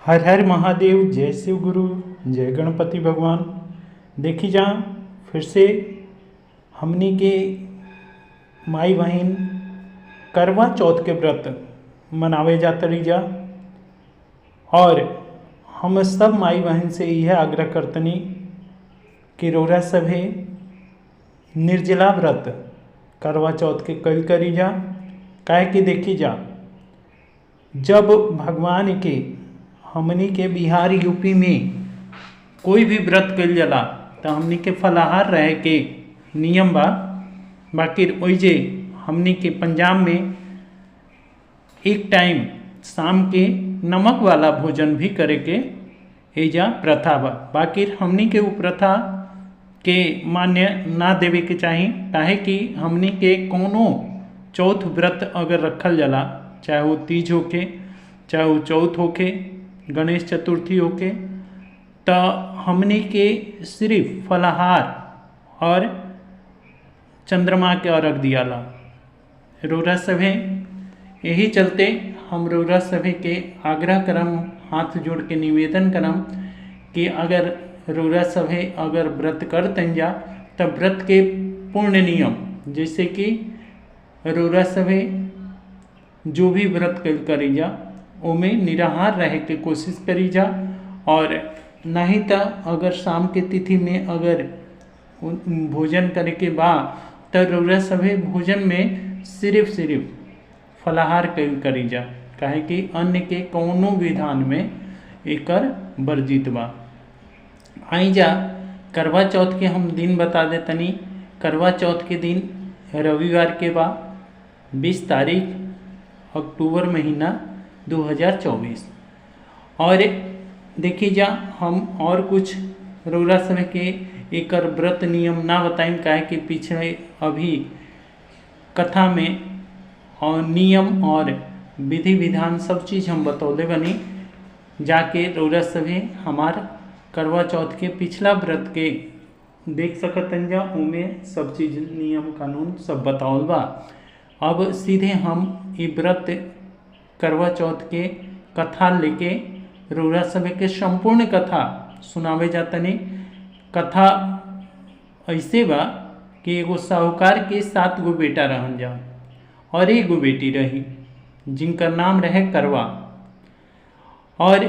हर हर महादेव, जय शिव गुरु, जय गणपति भगवान। देखी जा फिर से हमनी के माई बहन करवा चौथ के व्रत मनावे जाते रही जा। और हम सब माई बहन से यह आग्रह करतनी कि रोरा सभे निर्जला व्रत करवा चौथ के कल करी जा। काहे कि देखी जा, जब भगवान के हमनी के बिहार यूपी में कोई भी व्रत कल जाला तो हमनी के फलाहार रहे के नियम बा। बाकी ओइजे हमनी के पंजाब में एक टाइम शाम के नमक वाला भोजन भी करे के एजा प्रथा बा। बाकी हमनी के वो प्रथा के मान्य ना देवे के चाही। काहे कि हमनी के कोनो चौथ व्रत अगर रखल जाला, चाहे वो तीज होके, चाहे वो चौथ होके, गणेश चतुर्थी होके, तो हमनी के सिर्फ फलाहार और चंद्रमा के अर्घ दियाला। रोरा सभे यही चलते हम रोरा सभे के आग्रह करम, हाथ जोड़ के निवेदन करम कि अगर रोरा सभे अगर व्रत करतन जा तब व्रत के पूर्ण नियम, जैसे कि रोरा सभे जो भी व्रत करी जा ओमे निराहार रहे के कोशिश करी जा। और नहीं तो अगर शाम के तिथि में अगर भोजन करे के बाद तो रउरा सभे भोजन में सिर्फ फलाहार करी जा। काहे कि अन्य के कौनो विधान में एकर वर्जित बा। आई जा करवा चौथ के हम दिन बता देतनी। करवा चौथ के दिन रविवार के बा 20 तारीख अक्टूबर महीना 2024। और देखी जा हम और कुछ रउरा सभे के एकर व्रत नियम ना बताइम। काहे कि पीछे अभी कथा में और नियम और विधि विधान सब चीज़ हम बतौले बनी। जाके रउरा सभे हमार करवा चौथ के पिछला व्रत के देख सकतन जा। उमे सब चीज़ नियम कानून सब बतावल बा। अब सीधे हम ये व्रत करवा चौथ के कथा लेके रउरा सभे के संपूर्ण कथा सुनावे जातनी। कथा ऐसे बा कि एगो साहूकार के 7 गो बेटा रहन जा और 1 गो बेटी रही, जिनका नाम रहे करवा। और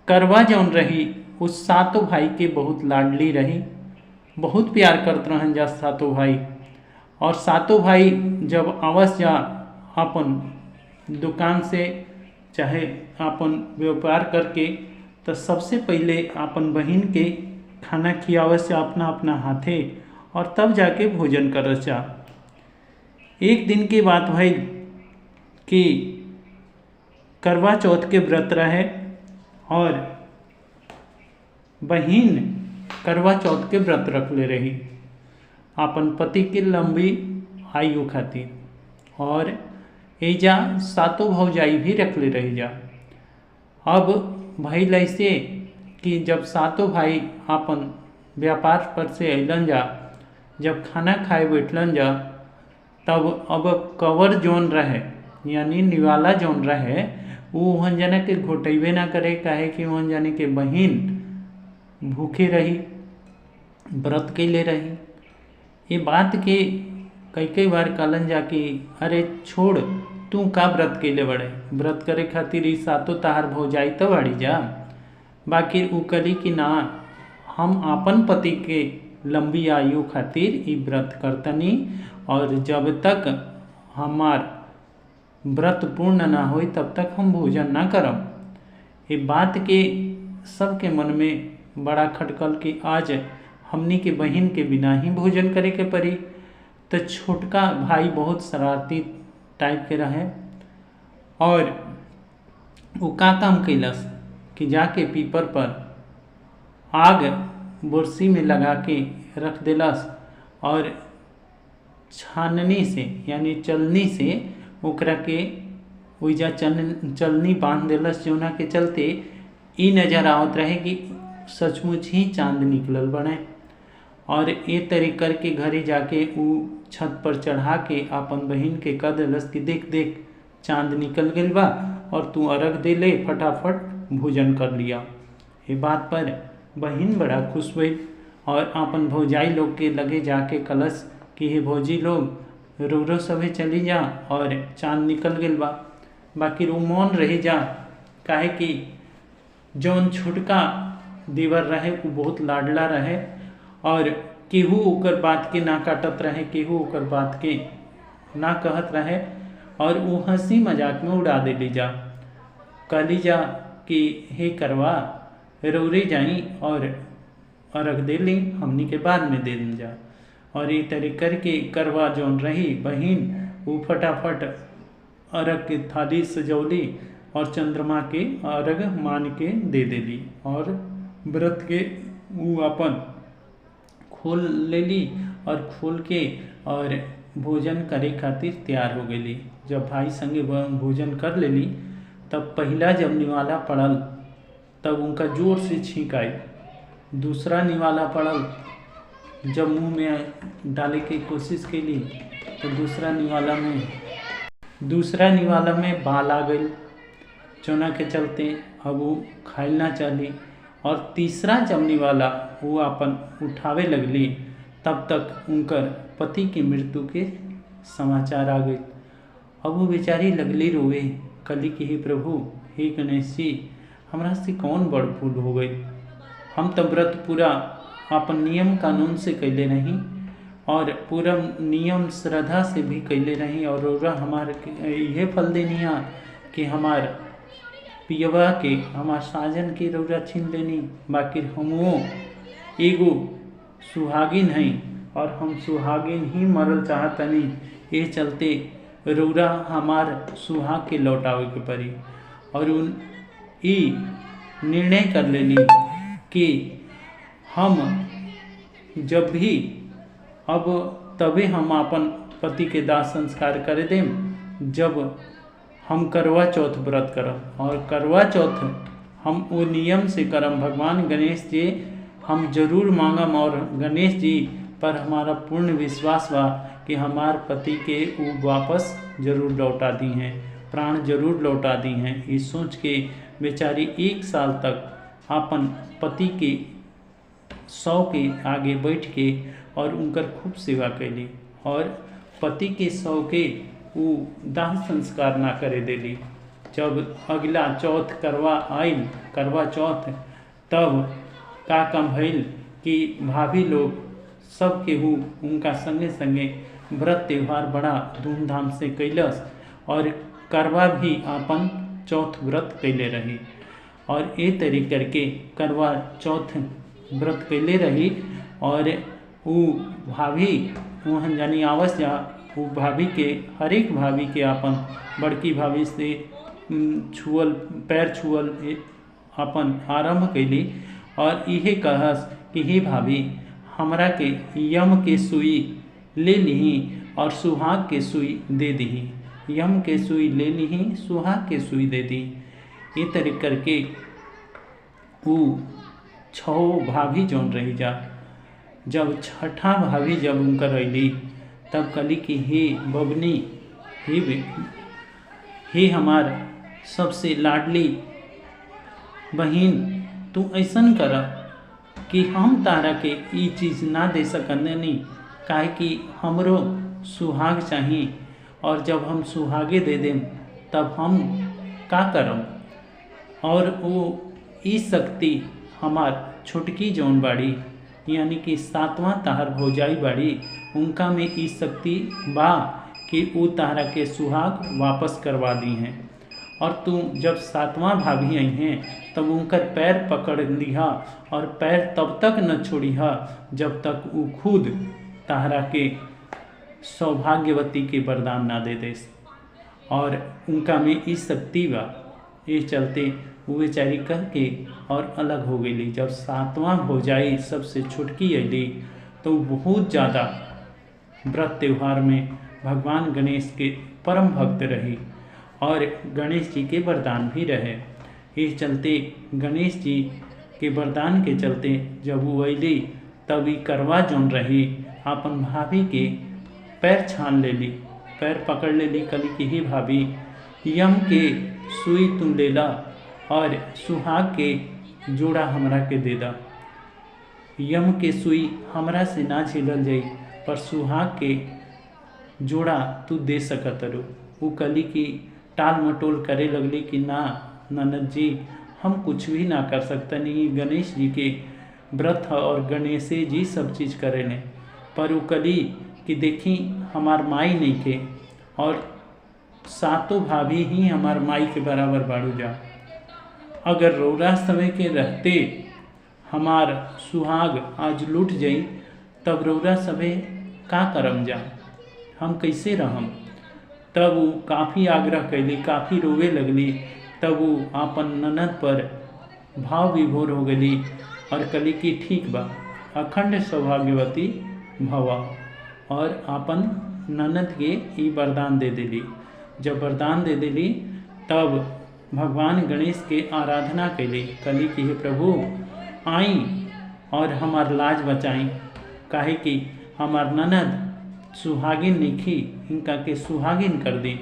करवा जौन रही उस 7 भाई के बहुत लाडली रही, बहुत प्यार करत रहन जा 7 भाई। और 7 भाई जब आवस जा अपन दुकान से चाहे अपन व्यापार करके, तो सबसे पहले अपन बहन के खाना खियावस जा अपना अपना हाथे, और तब जाके भोजन करस जा। एक दिन की बात भई कि करवा चौथ के व्रत रहे और बहन करवा चौथ के व्रत रख ले रही अपन पति की लंबी आयु खातिर। और एजा 7 भौजाई भी रख ले रही जा। अब भइल ऐसे कि जब 7 भाई अपन व्यापार पर से अलन जा, जब खाना खाए बैठलन जा, तब अब कवर जोन रहे यानी निवाला जोन रहे वो वहन जाने के घोटेबे ना करे। काहे कि वहन जाने के बहन भूखे रही, व्रत के ले रही। ये बात के कई बार कहलन जा कि अरे छोड़, तू का व्रत के ले बड़े, व्रत करे खातिर ई 7 तहार भौजाई तो बाड़ी जा। बाकी उ कली कि ना, हम अपन पति के लंबी आयु खातिर ई व्रत करतनी, और जब तक हमार व्रत पूर्ण ना होई तब तक हम भोजन ना करब। ये बात के सबके मन में बड़ा खटकल कि आज हमनी के बहन के बिना ही भोजन करे के पड़ी। तो छोटका भाई बहुत शरारती टाइप के रहे और वो का काम कैलस कि जाके पीपर पर आग बोरसी में लगा के रख देलस, और छाननी से यानी चलनी से ओकरा के ओइजा चलनी बांध देलस, जोना के चलते ई नजर आवत रहे कि सचमुच ही चांद निकलल बने। और ये तरी करके घरे जाके उ छत पर चढ़ा के अपन बहन के कह देलस कि देख देख चांद निकल गइल बा, और तू अर्घ दे ले फटाफट भोजन कर लिया। ये बात पर बहिन बड़ा खुश हुई और अपन भौजाई लोग के लगे जाके कलश कि हे भौजी लोग रोरो सभे चली जा और चांद निकल गइल बा, बाकी रो मौन रही जा, काहे कि जौन छोटका देवर रहे वो बहुत लाडला रहे और केहू ओकर बात के ना काटत रहे, केहू ओकर बात के ना कहत रहे और वो हंसी मजाक में उड़ा देली जा। कहली जा कि हे करवा रौरे जाई और अर्घ दे ली, हमनी के बाद में दे दी जा। और ये तरह करके करवा जौन रही बहिन वो फटाफट अर्घ के थाली सजौली और चंद्रमा के अर्घ मान के दे देली और व्रत के वो अपन खोल लेली और खोल के और भोजन करे खातिर तैयार हो गई। जब भाई संगे भोजन कर लेली तब पहला जब निवाला पड़ल तब उनका जोर से छींक आई। दूसरा निवाला पड़ल, जब मुंह में डाले की कोशिश कैली तो दूसरा निवाला में बाल आ गई, चोना के चलते अब वो खाइल ना चली। और तीसरा जब निवाला वो अपन उठावे लगली तब तक उनकर पति की मृत्यु के समाचार आ गए। अब वो बेचारी लगली रोवे, कली कि हे प्रभु हे गणेश जी, हमरा से कौन बड़ भूल हो गई। हम तो व्रत पूरा अपन नियम कानून से कैले नहीं और पूरा नियम श्रद्धा से भी कैले नहीं और रौरा हमार यह फल देनिया कि हमार पियवा के हमार साजन के रौरा छीन लेनी, बाकी हमो एगो सुहागिन हैं और हम सुहागिन ही मरल चाहतनी। ये चलते रौरा हमार सुहाग के लौटावे के पड़ी और उन ई निर्णय कर लेनी कि हम जब भी अब तभी हम अपन पति के दाह संस्कार कर दें जब हम करवा चौथ व्रत करब। और करवा चौथ हम वो नियम से करम। भगवान गणेश जी हम जरूर मांगम और गणेश जी पर हमारा पूर्ण विश्वास बा कि हमार पति के वो वापस जरूर लौटा दी हैं, प्राण जरूर लौटा दी हैं। ये सोच के बेचारी 1 साल तक अपन पति के शव के आगे बैठ के और उनकर खूब सेवा कैली और पति के शव के वो दाह संस्कार ना करे देली। जब अगला चौथ करवा आयल, करवा चौथ, तब का कम भइल कि भाभी लोग सब केहू उनका संगे संगे व्रत त्यौहार बड़ा धूमधाम से कैलस और करवा भी अपन चौथ व्रत कैले रही। और ये तरीके करके करवा चौथ व्रत कैले रही और वो भाभी वहाँ जानी आवस जा वो भाभी के हर एक भाभी के अपन बड़की भाभी से छुअल पैर छुअल अपन आरंभ कैली और इहे कहस कि हे भाभी हमरा के यम के सुई ले लीही और सुहाग के सुई दे दीही, यम के सुई ले लीही सुहाग के सुई दे दी। ये तरीके करके वो 6 भाभी जौन रही जा। जब 6ठा भाभी जब उनकर अली तब कली कि हे बबनी, हे हमार सबसे लाडली बहिन, तू ऐसन कर कि हम तारा के ई चीज़ ना दे सकने नहीं, काहे कि हमरो सुहाग चाहिए और जब हम सुहागे दे दें तब हम का करम। और वो ई शक्ति हमार छोटकी जौन बाड़ी यानी कि 7वां ताहर भौजाई बाड़ी, उनका में ई शक्ति बा कि वो तारा के सुहाग वापस करवा दी हैं। और तू जब 7वां भाभी आई हैं तब उनकर पैर पकड़ लिहा और पैर तब तक न छोड़िहा जब तक वो खुद तारा के सौभाग्यवती के वरदान ना दे दे। और उनका में इस शक्ति बा, ये चलते वो बेचारी कह के और अलग हो गई। जब 7वां भौजाई सबसे छुटकी अली तो बहुत ज़्यादा व्रत त्यौहार में भगवान गणेश के परम भक्त रही और गणेश जी के वरदान भी रहे। इस चलते गणेश जी के वरदान के चलते जब वो अली तब ही करवा जौन रही अपन भाभी के पैर छान ले ली, पैर पकड़ ले ली, कली कि हे भाभी यम के सुई तुम ले ला और सुहाग के जोड़ा हमरा के दे दा। यम के सुई हमरा से ना झेलल जाई, पर सुहाग के जोड़ा तू दे सकत रू। वो कली की टाल मटोल करे लगली कि ना ननद जी, हम कुछ भी ना कर सकतनी, गणेश जी के व्रत है और गणेशे जी सब चीज़ करेले। पर वो कली कि देखी हमार माई नहीं के, और सातों भाभी ही हमार माई के बराबर बाड़ू जा। अगर रौरा समय के रहते हमार सुहाग आज लूट जाई, तब रौरा सभे का करम जा, हम कैसे रहम। तब वो काफ़ी आग्रह कैली, काफ़ी रोवे लगली। तब वो आपन ननद पर भाव विभोर हो गई और कली की ठीक बा, अखंड सौभाग्यवती भवा, और आपन ननद के ई वरदान दे दिली। जब वरदान दे दिली तब भगवान गणेश के आराधना कैली, कली कि हे प्रभु आई और हमार लाज बचाई, काहे कि हमार ननद सुहागिन निखी, इनका के सुहागिन कर दी,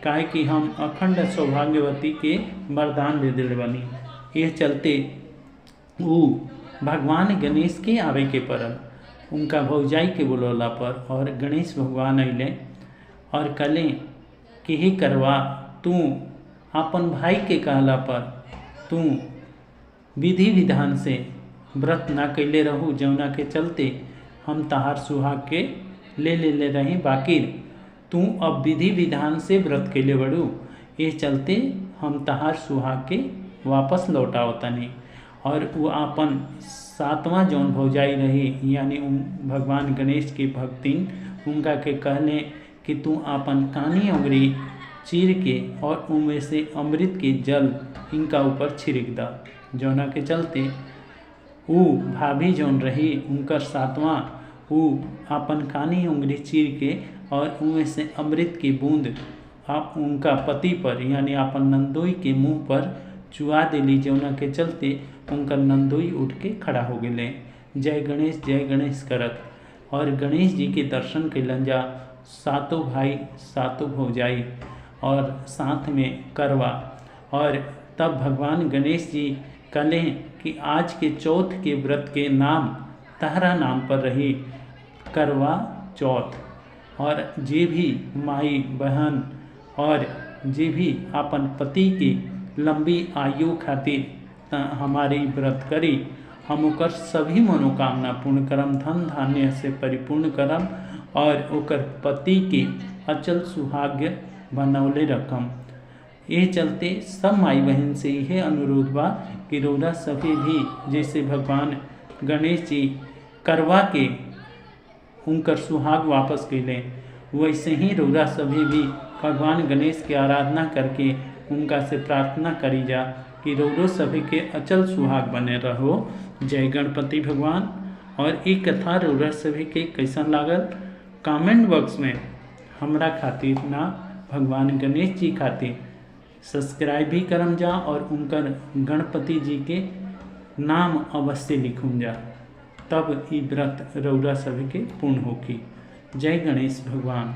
काहे कि हम अखंड सौभाग्यवती के वरदान दे दिल बनी। ये चलते वो भगवान गणेश के आवे के परल, उनका भौजाई के बोलौला पर, और गणेश भगवान अइले और कले कि हे करवा, तू अपन भाई के कहला पर तू विधि विधान से व्रत ना कैले रहू, जौना के चलते हम तहार सुहाग के ले रही, बाकी तू अब विधि विधान से व्रत कैले बड़ू, ये चलते हम तहार सुहाग के वापस लौटाओ तनी। और वो आपन सातवां जौन भौजाई रही, यानी भगवान गणेश की भक्तिन, उनका के कहले कि तू आपन कानी अंगुरी चीर के और उनमें से अमृत के जल इनका ऊपर छिड़क दा। जौना के चलते वो भाभी जौन रही, उनकर सातवां वो आपन कानी उंगली चीर के और उनमें से अमृत की बूंद आप उनका पति पर, यानी आपन नंदोई के मुंह पर चुआ दिली। जौना के चलते उनका नंदोई उठ के खड़ा हो गए, जय गणेश करत, और गणेश जी के दर्शन कैलन जा सातों भाई सातों भौजाई और साथ में करवा। और तब भगवान गणेश जी कहले कि आज के चौथ के व्रत के नाम तहरा नाम पर रही करवा चौथ, और जे भी माई बहन और जे भी अपन पति की लंबी आयु खातिर हमारी व्रत करी, हम ओकर सभी मनोकामना पूर्ण करम, धन धान्य से परिपूर्ण करम, और ओकर पति के अचल सुहाग्य बनौले रखम। ये चलते सब माई बहन से यह अनुरोध बा कि रौरा सभी भी जैसे भगवान गणेश जी करवा के उनकर सुहाग वापस कैले, वैसे ही रौरा सभी भी भगवान गणेश की आराधना करके उनका से प्रार्थना करी जा कि रौरो सभी के अचल सुहाग बने रहो। जय गणपति भगवान। और एक कथा रौरा सभी के कैसन लागल, कमेंट बॉक्स में हमरा खातिर ना भगवान गणेश जी खातिर सब्सक्राइब भी करम जा, और उनकर गणपति जी के नाम अवश्य लिखूँ जा, तब ई व्रत रौरा सभी के पूर्ण होखी। जय गणेश भगवान।